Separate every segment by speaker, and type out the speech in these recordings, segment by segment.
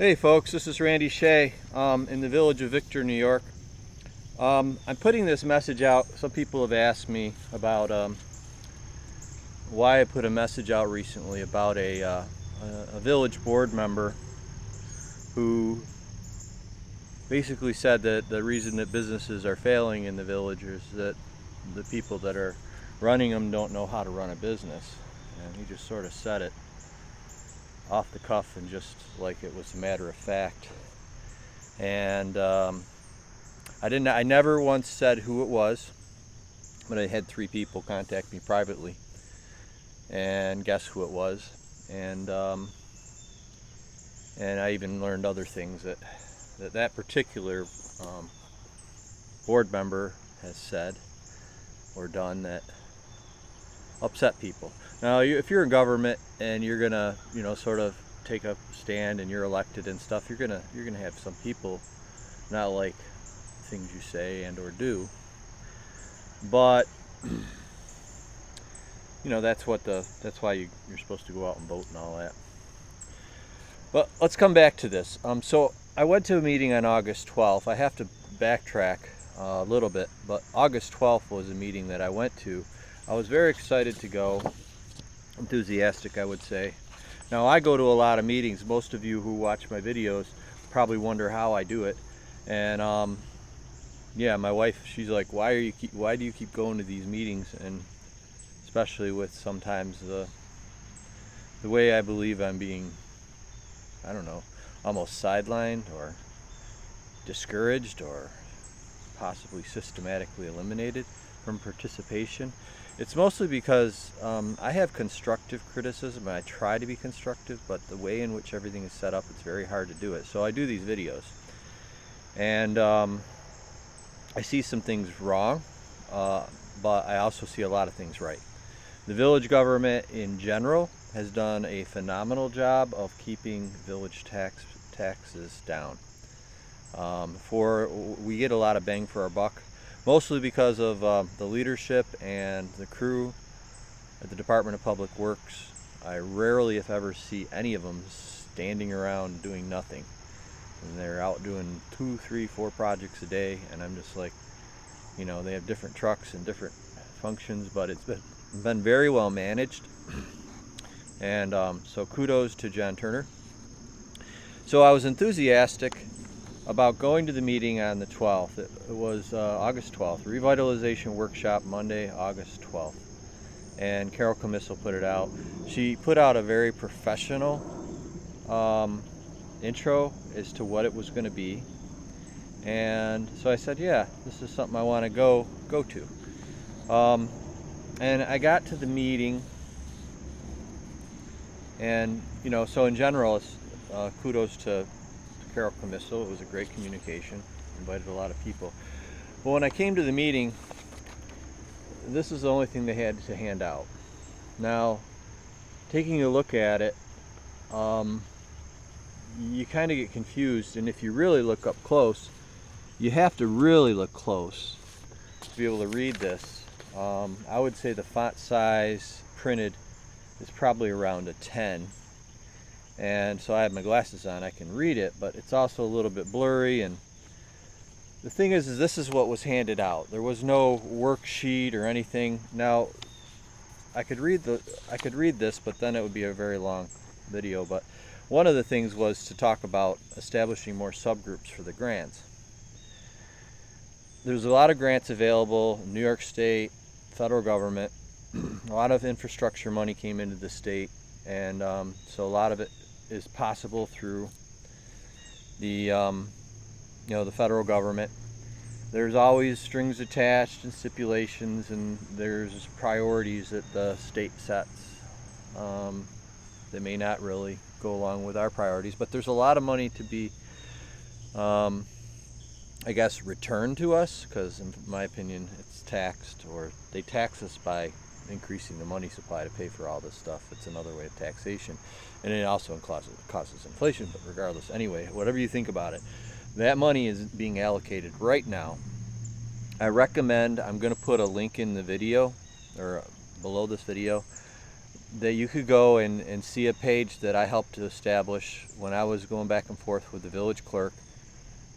Speaker 1: Hey folks, this is Randy Shea in the village of Victor, New York. I'm putting this message out. Some people have asked me about why I put a message out recently about a village board member who basically said that the reason that businesses are failing in the village is that the people that are running them don't know how to run a business. And he just sort of said it off the cuff and just like it was a matter of fact. And I never once said who it was, but I had 3 people contact me privately, and guess who it was. And I even learned other things that particular board member has said or done that upset people. Now, if you're in government and you're gonna, sort of take a stand and you're elected and stuff, you're gonna have some people not like things you say and or do. But that's why you're supposed to go out and vote and all that. But let's come back to this. So I went to a meeting on August 12th. I have to backtrack a little bit, but August 12th was a meeting that I went to. I was very excited to go, enthusiastic, I would say. Now, I go to a lot of meetings. Most of you who watch my videos probably wonder how I do it. And yeah, my wife, she's like, why do you keep going to these meetings? And especially with sometimes the way I believe I'm being, I don't know, almost sidelined or discouraged or possibly systematically eliminated from participation. It's mostly because I have constructive criticism, and I try to be constructive, but the way in which everything is set up, it's very hard to do it. So I do these videos, and I see some things wrong, but I also see a lot of things right. The village government in general has done a phenomenal job of keeping village taxes down. We get a lot of bang for our buck, mostly because of the leadership and the crew at the Department of Public Works. I rarely, if ever, see any of them standing around doing nothing. And they're out doing 2, 3, 4 projects a day, and I'm just like, they have different trucks and different functions, but it's been very well managed. And so kudos to John Turner. So I was enthusiastic about going to the meeting on the 12th. It was August 12th, Revitalization Workshop, Monday, August 12th. And Carol Comissal put it out. She put out a very professional intro as to what it was going to be. And so I said, yeah, this is something I want to go to. And I got to the meeting, and so in general, it's kudos to Carol Comissal. It was a great communication, invited a lot of people. But when I came to the meeting, this is the only thing they had to hand out. Now, taking a look at it, you kind of get confused, and if you really look up close, you have to really look close to be able to read this. I would say the font size printed is probably around a 10. And so I have my glasses on, I can read it, but it's also a little bit blurry. And the thing is this is what was handed out. There was no worksheet or anything. Now, I could read this, but then it would be a very long video. But one of the things was to talk about establishing more subgroups for the grants. There's a lot of grants available in New York State, federal government. A lot of infrastructure money came into the state, and so a lot of it is possible through the the federal government. There's always strings attached and stipulations, and there's priorities that the state sets that may not really go along with our priorities, but there's a lot of money to be I guess returned to us, because in my opinion it's taxed, or they tax us by increasing the money supply to pay for all this stuff. It's another way of taxation, and it also causes inflation. But regardless, anyway, whatever you think about it, that money is being allocated right now. I recommend, I'm going to put a link in the video or below this video, that you could go and see a page that I helped to establish when I was going back and forth with the village clerk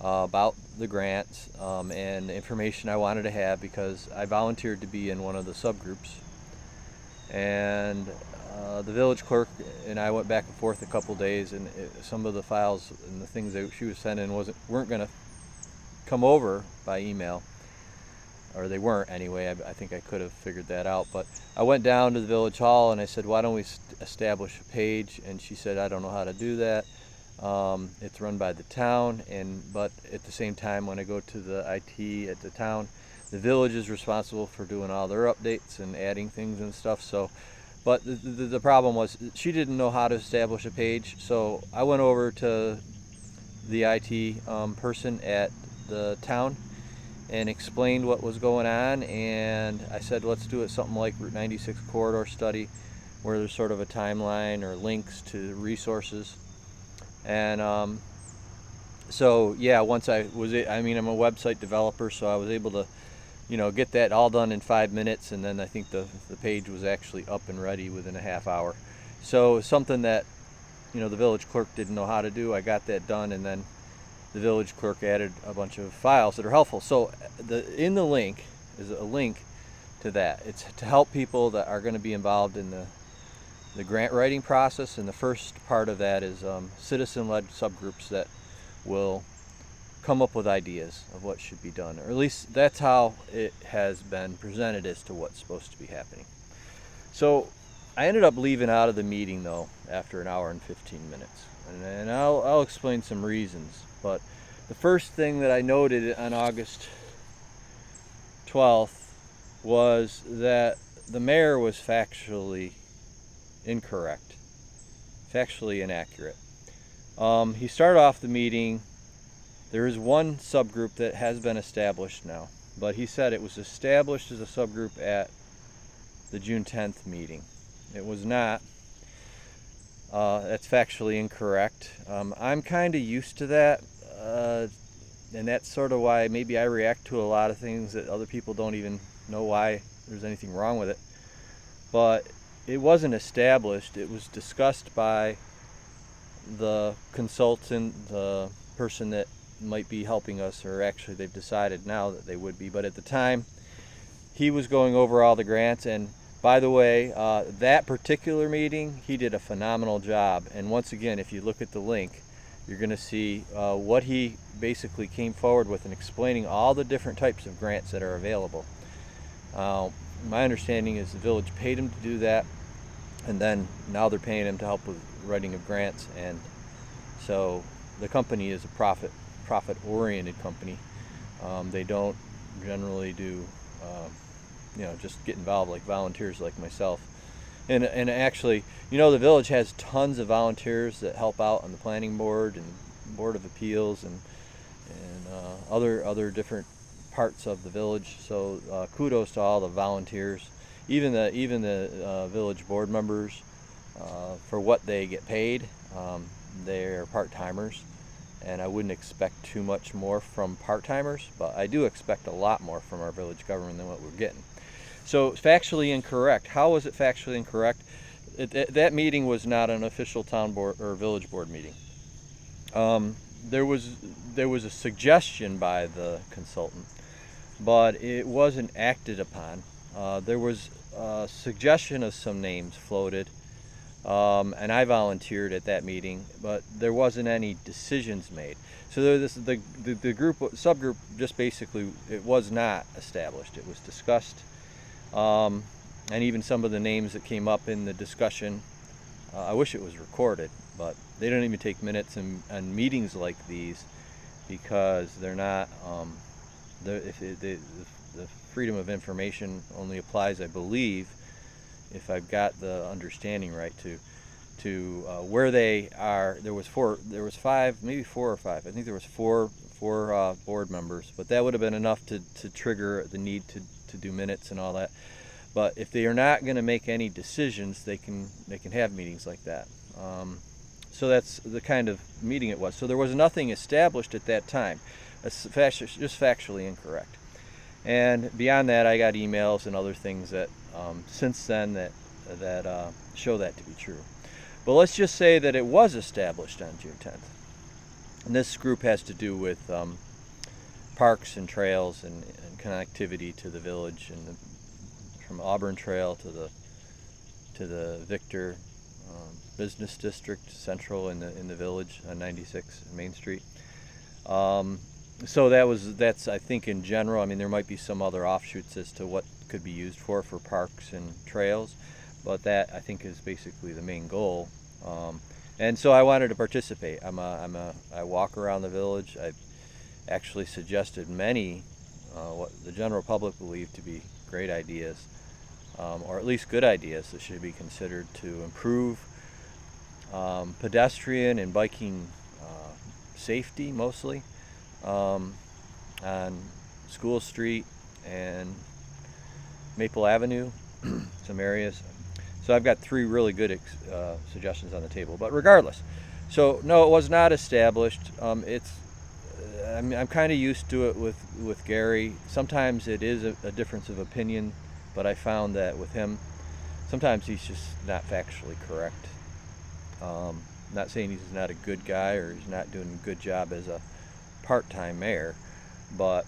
Speaker 1: about the grants and the information I wanted to have, because I volunteered to be in one of the subgroups. And the village clerk and I went back and forth a couple days, and some of the files and the things that she was sending weren't going to come over by email, or they weren't anyway. I think I could have figured that out, but I went down to the village hall and I said, why don't we establish a page? And she said, I don't know how to do that. It's run by the town, but at the same time, when I go to the IT at the town, the village is responsible for doing all their updates and adding things and stuff. So, but the problem was she didn't know how to establish a page. So I went over to the IT person at the town and explained what was going on, and I said, let's do it something like Route 96 corridor study, where there's sort of a timeline or links to resources. And so yeah, I'm a website developer, so I was able to get that all done in 5 minutes, and then I think the page was actually up and ready within a half hour. So something that the village clerk didn't know how to do, I got that done, and then the village clerk added a bunch of files that are helpful. So in the link is a link to that. It's to help people that are going to be involved in the grant writing process, and the first part of that is citizen-led subgroups that will come up with ideas of what should be done, or at least that's how it has been presented as to what's supposed to be happening. So I ended up leaving out of the meeting though after an hour and 15 minutes, and I'll explain some reasons. But the first thing that I noted on August 12th was that the mayor was factually incorrect, factually inaccurate. He started off the meeting, there is one subgroup that has been established now, but he said it was established as a subgroup at the June 10th meeting. It was not. That's factually incorrect. I'm kind of used to that, and that's sort of why maybe I react to a lot of things that other people don't even know why there's anything wrong with it. But it wasn't established. It was discussed by the consultant, the person that might be helping us, or actually they've decided now that they would be, but at the time he was going over all the grants. And by the way, that particular meeting, he did a phenomenal job. And once again, if you look at the link, you're going to see what he basically came forward with in explaining all the different types of grants that are available. My understanding is the village paid him to do that, and then now they're paying him to help with writing of grants. And so the company is a profit-oriented company. They don't generally do just get involved like volunteers like myself. And actually, the village has tons of volunteers that help out on the planning board and board of appeals and other different parts of the village. So kudos to all the volunteers, even the village board members, for what they get paid. They're part-timers, and I wouldn't expect too much more from part-timers, but I do expect a lot more from our village government than what we're getting. So factually incorrect. How was it factually incorrect? That meeting was not an official town board or village board meeting. There was a suggestion by the consultant, but it wasn't acted upon. There was a suggestion of some names floated, and I volunteered at that meeting, but there wasn't any decisions made. So the subgroup just basically, it was not established. It was discussed. And even some of the names that came up in the discussion, I wish it was recorded, but they don't even take minutes in meetings like these, because they're not, the freedom of information only applies, I believe, if I've got the understanding right, to where they are. There was five, maybe 4 or 5. I think there was four board members, but that would have been enough to trigger the need to do minutes and all that. But if they are not going to make any decisions, they can have meetings like that. So that's the kind of meeting it was. So there was nothing established at that time. It's just factually incorrect. And beyond that, I got emails and other things that since then that show that to be true. But let's just say that it was established on June 10th. And this group has to do with parks and trails and connectivity to the village, and from Auburn Trail to the Victor Business District Central in the village on 96 Main Street. So that's I think in general. I mean, there might be some other offshoots as to what could be used for parks and trails, but that I think is basically the main goal. And so I wanted to participate. I walk around the village. I actually suggested many what the general public believe to be great ideas, or at least good ideas that should be considered to improve pedestrian and biking safety, mostly on School Street and Maple Avenue, some areas. So I've got 3 really good suggestions on the table. But regardless, so no, it was not established. I'm kind of used to it with Gary. Sometimes it is a difference of opinion, but I found that with him, sometimes he's just not factually correct. Not saying he's not a good guy or he's not doing a good job as a part-time mayor, but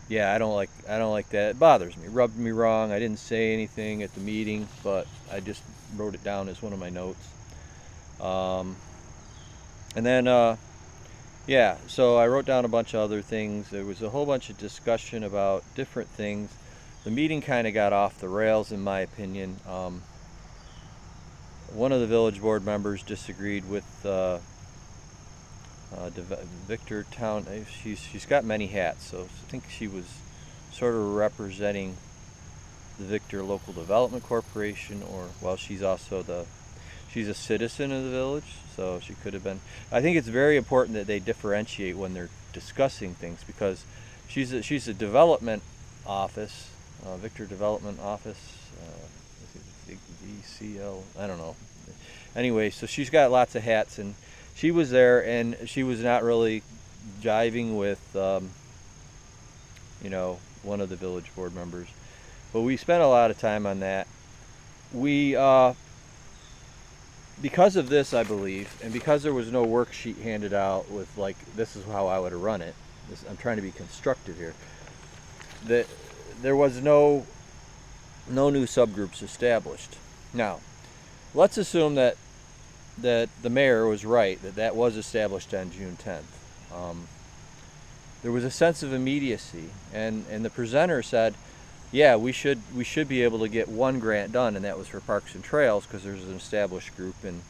Speaker 1: yeah, I don't like that. It bothers me. Rubbed me wrong. I didn't say anything at the meeting, but I just wrote it down as one of my notes. And then yeah, so I wrote down a bunch of other things. There was a whole bunch of discussion about different things. The meeting kind of got off the rails, in my opinion. One of the village board members disagreed with Victor Town. She's got many hats, so I think she was sort of representing the Victor Local Development Corporation, or well, she's also she's a citizen of the village, so she could have been. I think it's very important that they differentiate when they're discussing things, because she's a development office, Victor Development Office, VCL, I don't know. Anyway, so she's got lots of hats, and she was there, and she was not really jiving with, one of the village board members. But we spent a lot of time on that. We, because of this, I believe, and because there was no worksheet handed out with, like, this is how I would run it. I'm trying to be constructive here. That there was no new subgroups established. Now, let's assume that the mayor was right, that was established on June 10th. There was a sense of immediacy, and the presenter said, yeah, we should be able to get one grant done, and that was for Parks and Trails, because there's an established group. And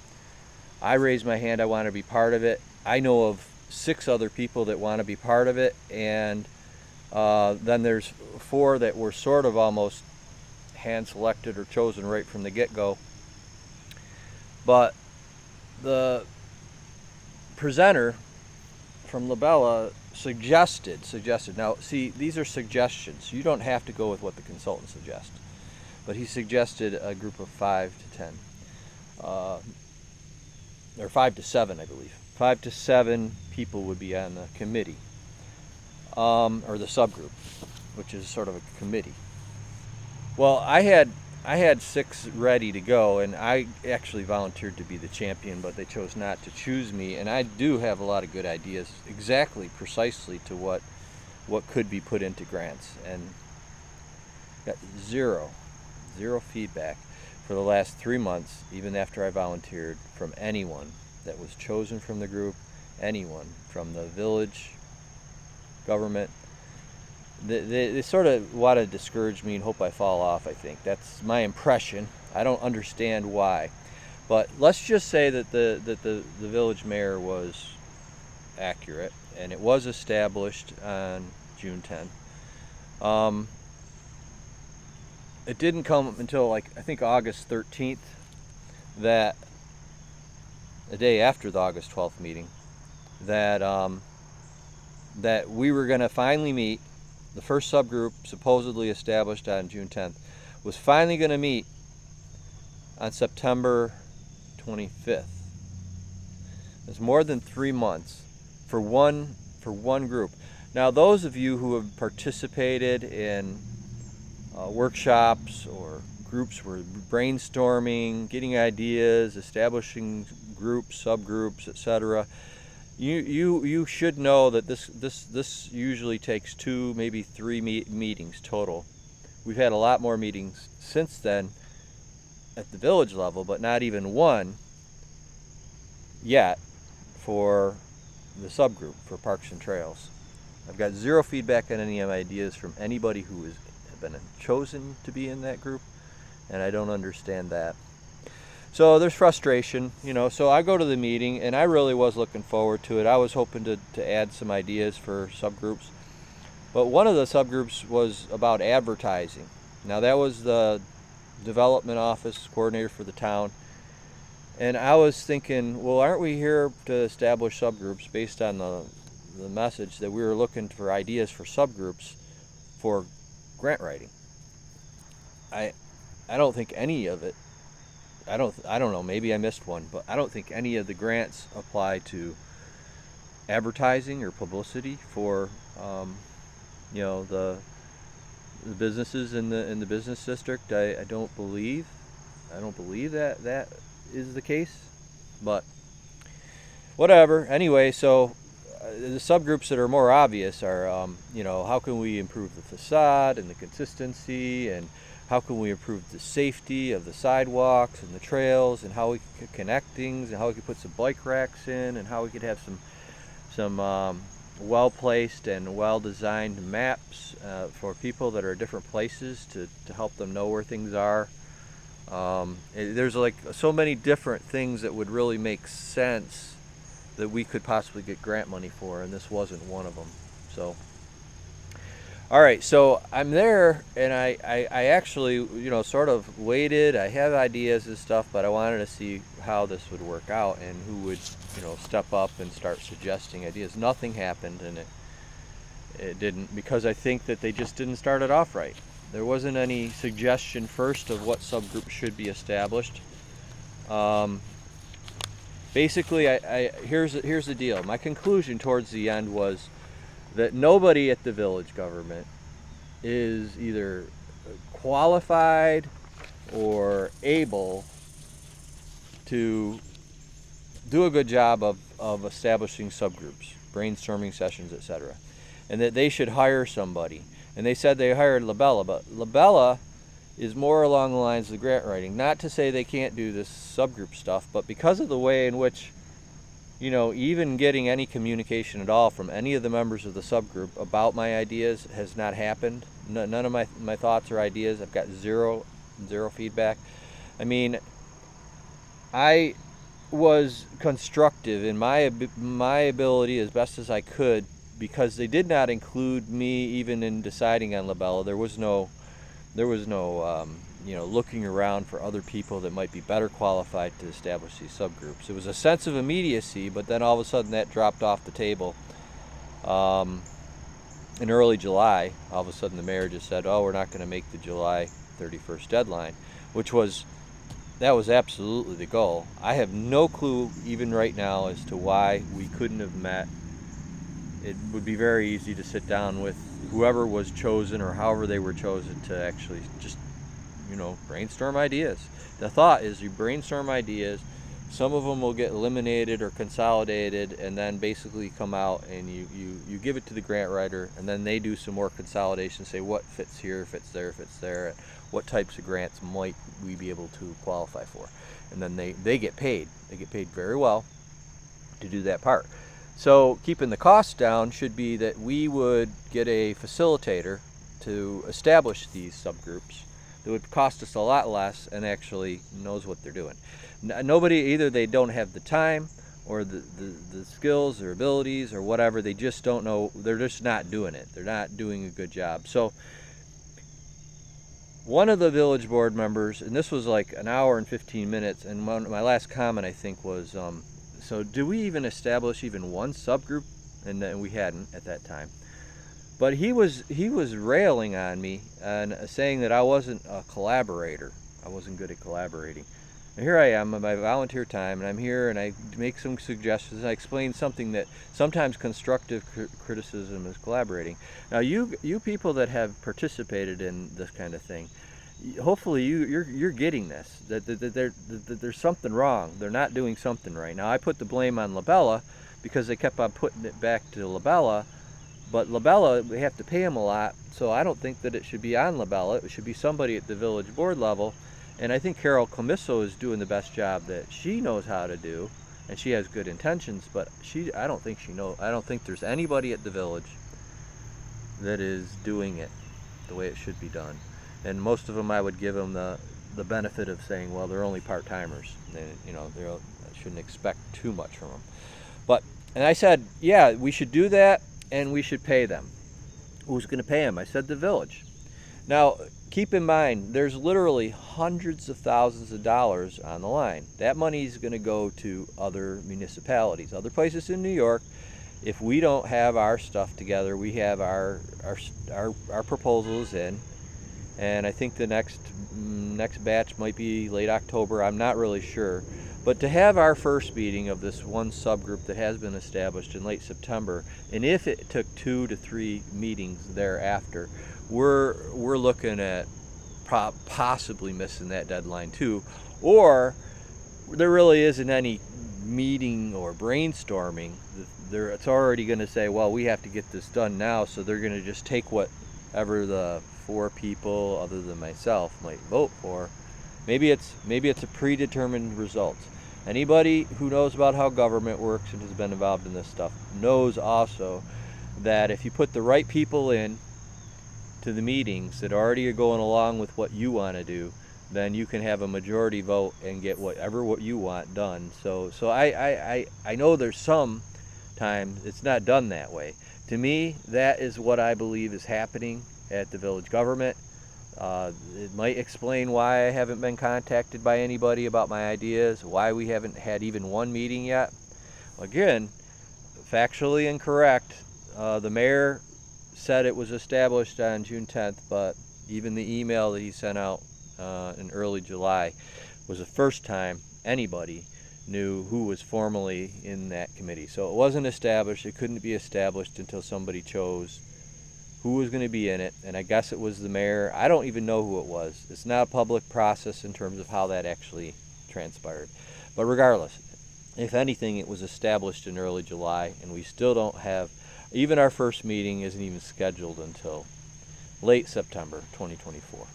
Speaker 1: I raised my hand. I want to be part of it. I know of 6 other people that want to be part of it, and then there's 4 that were sort of almost hand selected or chosen right from the get-go. But the presenter from Labella suggested. Now, see, these are suggestions. You don't have to go with what the consultant suggests. But he suggested a group of 5 to 10, or 5 to 7, I believe. 5 to 7 people would be on the committee, or the subgroup, which is sort of a committee. Well, I had 6 ready to go, and I actually volunteered to be the champion, but they chose not to choose me. And I do have a lot of good ideas, precisely to what could be put into grants, and got zero feedback for the last 3 months, even after I volunteered, from anyone that was chosen from the group, anyone from the village government. They sort of want to discourage me and hope I fall off, I think. That's my impression. I don't understand why. But let's just say that the village mayor was accurate, and it was established on June 10th. It didn't come until, I think August 13th, that the day after the August 12th meeting, that we were going to finally meet. The first subgroup, supposedly established on June 10th, was finally going to meet on September 25th. It's more than 3 months for one group. Now, those of you who have participated in workshops or groups were brainstorming, getting ideas, establishing groups, subgroups, etc. You should know that this usually takes 2, maybe 3 meetings total. We've had a lot more meetings since then at the village level, but not even one yet for the subgroup for Parks and Trails. I've got zero feedback on any ideas from anybody who has been chosen to be in that group, and I don't understand that. So there's frustration, so I go to the meeting, and I really was looking forward to it. I was hoping to add some ideas for subgroups, but one of the subgroups was about advertising. Now that was the development office coordinator for the town, and I was thinking, well, aren't we here to establish subgroups based on the message that we were looking for ideas for subgroups for grant writing? I don't think any of it, I don't know, maybe I missed one, but I don't think any of the grants apply to advertising or publicity for the businesses in the business district. I don't believe that is the case, but whatever. Anyway, so the subgroups that are more obvious are how can we improve the facade and the consistency, and how can we improve the safety of the sidewalks and the trails, and how we could connect things, and how we could put some bike racks in, and how we could have some well-placed and well-designed maps for people that are at different places to help them know where things are. There's like so many different things that would really make sense that we could possibly get grant money for, and this wasn't one of them. So all right, so I'm there, and I actually sort of waited. I have ideas and stuff, but I wanted to see how this would work out and who would step up and start suggesting ideas. Nothing happened, and it didn't, because I think that they just didn't start it off right. There wasn't any suggestion first of what subgroups should be established. Basically, here's the deal. My conclusion towards the end was that nobody at the village government is either qualified or able to do a good job of establishing subgroups, brainstorming sessions, etc., and that they should hire somebody. And they said they hired Labella, but Labella is more along the lines of the grant writing. Not to say they can't do this subgroup stuff, but because of the way in which even getting any communication at all from any of the members of the subgroup about my ideas has not happened. None of my thoughts or ideas. I've got zero feedback. I mean, I was constructive in my ability as best as I could, because they did not include me even in deciding on Labella. There was no looking around for other people that might be better qualified to establish these subgroups. It was a sense of immediacy, but then all of a sudden that dropped off the table. In early July, all of a sudden the mayor just said, "Oh, we're not going to make the July 31st deadline," that was absolutely the goal. I have no clue even right now as to why we couldn't have met. It would be very easy to sit down with whoever was chosen or however they were chosen to actually just brainstorm ideas. The thought is you brainstorm ideas, some of them will get eliminated or consolidated, and then basically come out and you give it to the grant writer, and then they do some more consolidation, say what fits here, fits there, what types of grants might we be able to qualify for. And then they get paid. They get paid very well to do that part. So keeping the costs down should be that we would get a facilitator to establish these subgroups. It would cost us a lot less and actually knows what they're doing. Nobody, either they don't have the time or the skills or abilities or whatever, they just don't know, they're just not doing it. They're not doing a good job. So one of the village board members, and this was like an hour and 15 minutes, and my last comment I think was, so do we even establish even one subgroup? And we hadn't at that time. But he was railing on me and saying that I wasn't a collaborator. I wasn't good at collaborating. And here I am in my volunteer time, and I'm here and I make some suggestions. I explain something that sometimes constructive criticism is collaborating. Now you people that have participated in this kind of thing, hopefully you're getting this, that there's something wrong. They're not doing something right. Now I put the blame on Labella because they kept on putting it back to Labella, but Labella, we have to pay him a lot, so I don't think that it should be on Labella. It should be somebody at the village board level, and I think Carol Comiso is doing the best job that she knows how to do, and she has good intentions, but I don't think there's anybody at the village that is doing it the way it should be done. And most of them, I would give them the benefit of saying, well, they're only part-timers. They shouldn't expect too much from them. And I said, yeah, we should do that, and we should pay them. Who's going to pay them? I said the village. Now, keep in mind, there's literally hundreds of thousands of dollars on the line. That money is going to go to other municipalities, other places in New York. If we don't have our stuff together, we have our proposals in, and I think the next batch might be late October. I'm not really sure. But to have our first meeting of this one subgroup that has been established in late September, and if it took 2 to 3 meetings thereafter, we're looking at possibly missing that deadline too, or there really isn't any meeting or brainstorming. It's already going to say, well, we have to get this done now, so they're going to just take whatever the 4 people other than myself might vote for. Maybe it's a predetermined result. Anybody who knows about how government works and has been involved in this stuff knows also that if you put the right people in to the meetings that already are going along with what you want to do, then you can have a majority vote and get what you want done. So I know there's some time it's not done that way. To me, that is what I believe is happening at the village government. It might explain why I haven't been contacted by anybody about my ideas, why we haven't had even one meeting yet. Again, factually incorrect. The mayor said it was established on June 10th, but even the email that he sent out in early July was the first time anybody knew who was formally in that committee. So it wasn't established. It couldn't be established until somebody chose who was going to be in it, and I guess it was the mayor. I don't even know who it was. It's not a public process in terms of how that actually transpired. But regardless, if anything, it was established in early July, and we still don't have, even our first meeting isn't even scheduled until late September 2024.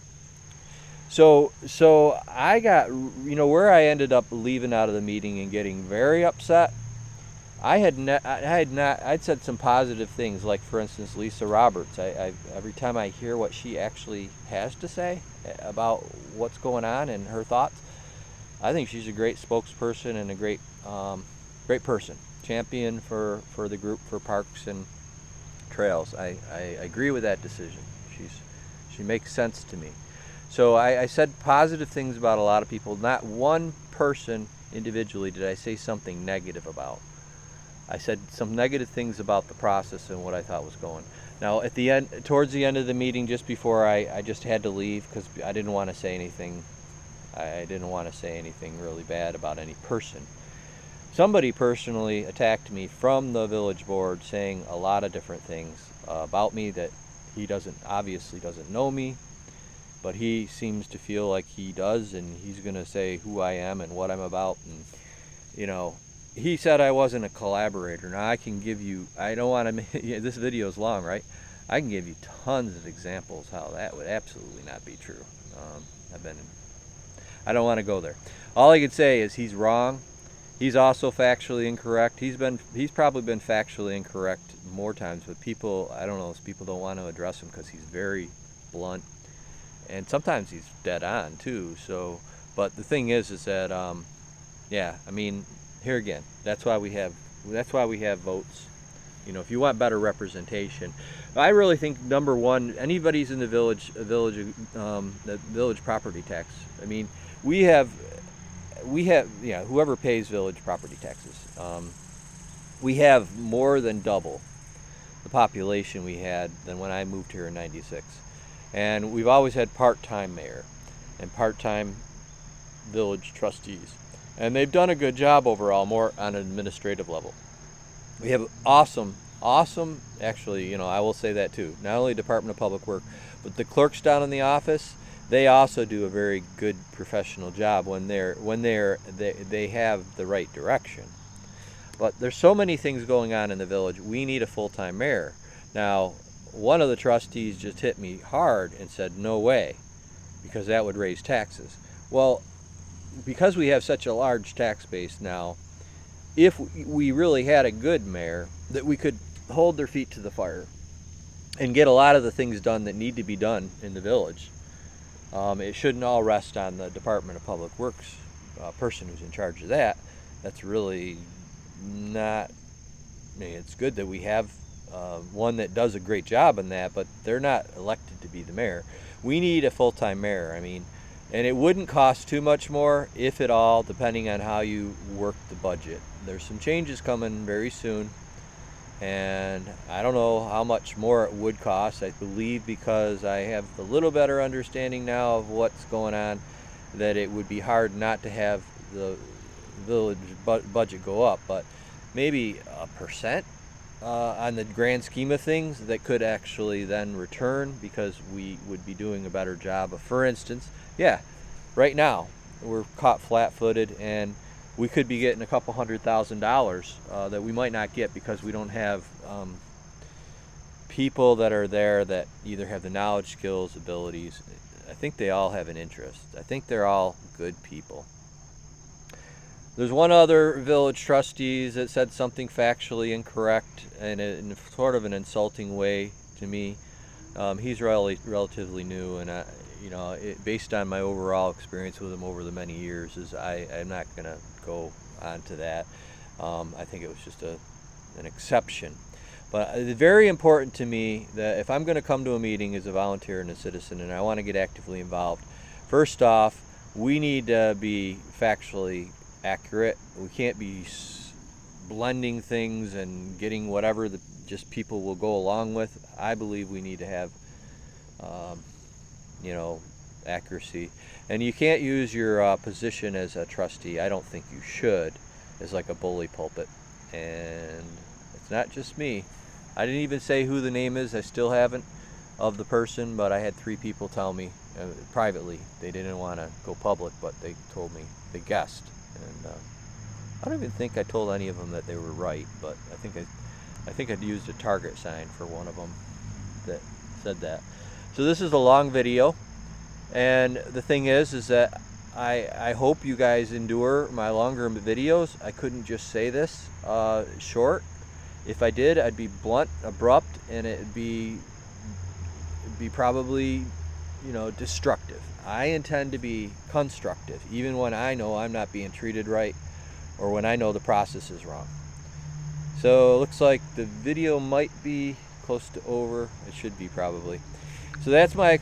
Speaker 1: So I got, where I ended up leaving out of the meeting and getting very upset. I'd said some positive things, like for instance Lisa Roberts. Every time I hear what she actually has to say about what's going on and her thoughts, I think she's a great spokesperson and a great person, champion for the group for parks and trails. I agree with that decision. She makes sense to me. So I said positive things about a lot of people. Not one person individually did I say something negative about. I said some negative things about the process and what I thought was going. Now, at the end, towards the end of the meeting, just before I just had to leave because I didn't want to say anything. I didn't want to say anything really bad about any person. Somebody personally attacked me from the village board, saying a lot of different things about me that he obviously doesn't know me, but he seems to feel like he does, and he's going to say who I am and what I'm about, and he said I wasn't a collaborator. Now I can give you, I don't want to, this video is long, right? I can give you tons of examples how that would absolutely not be true. I don't want to go there. All I could say is he's wrong. He's also factually incorrect. He's probably been factually incorrect more times, but people, I don't know, people don't want to address him because he's very blunt. And sometimes he's dead on too. So, but the thing is that, yeah, I mean, here again, that's why we have votes. If you want better representation, I really think number one, anybody's in the village property tax. I mean, we have whoever pays village property taxes. We have more than double the population we had than when I moved here in '96, and we've always had part-time mayor and part-time village trustees. And they've done a good job overall, more on an administrative level. We have awesome, actually, I will say that too. Not only Department of Public Work, but the clerks down in the office, they also do a very good professional job when they have the right direction. But there's so many things going on in the village. We need a full-time mayor. Now, one of the trustees just hit me hard and said, no way, because that would raise taxes. Well, because we have such a large tax base now, if we really had a good mayor, that we could hold their feet to the fire and get a lot of the things done that need to be done in the village. It shouldn't all rest on the Department of Public Works person who's in charge of that. That's really not, I mean, it's good that we have one that does a great job in that, but they're not elected to be the mayor. We need a full-time mayor. I mean, and it wouldn't cost too much more, if at all, depending on how you work the budget. There's some changes coming very soon, and I don't know how much more it would cost. I believe, because I have a little better understanding now of what's going on, that it would be hard not to have the village budget go up, but maybe 1% on the grand scheme of things that could actually then return, because we would be doing a better job of, for instance, yeah, right now we're caught flat-footed, and we could be getting a couple $100,000 that we might not get because we don't have people that are there that either have the knowledge, skills, abilities. I think they all have an interest. I think they're all good people. There's one other village trustee that said something factually incorrect and in sort of an insulting way to me. He's relatively new, and based on my overall experience with him over the many years, I'm not going to go on to that. I think it was just an exception. But it's very important to me that if I'm going to come to a meeting as a volunteer and a citizen, and I want to get actively involved, first off, we need to be factually accurate. We can't be blending things and getting whatever just people will go along with. I believe we need to have accuracy, and you can't use your position as a trustee, I don't think you should, as like a bully pulpit. And it's not just me. I didn't even say who the name is. I still haven't, of the person, but I had 3 people tell me privately. They didn't want to go public, but they told me, they guessed. And I don't even think I told any of them that they were right, but I think I'd used a target sign for one of them that said that. So this is a long video, and the thing is that I hope you guys endure my longer videos. I couldn't just say this short. If I did, I'd be blunt, abrupt, and it'd be probably destructive. I intend to be constructive, even when I know I'm not being treated right, or when I know the process is wrong. So it looks like the video might be close to over. It should be, probably. So that's my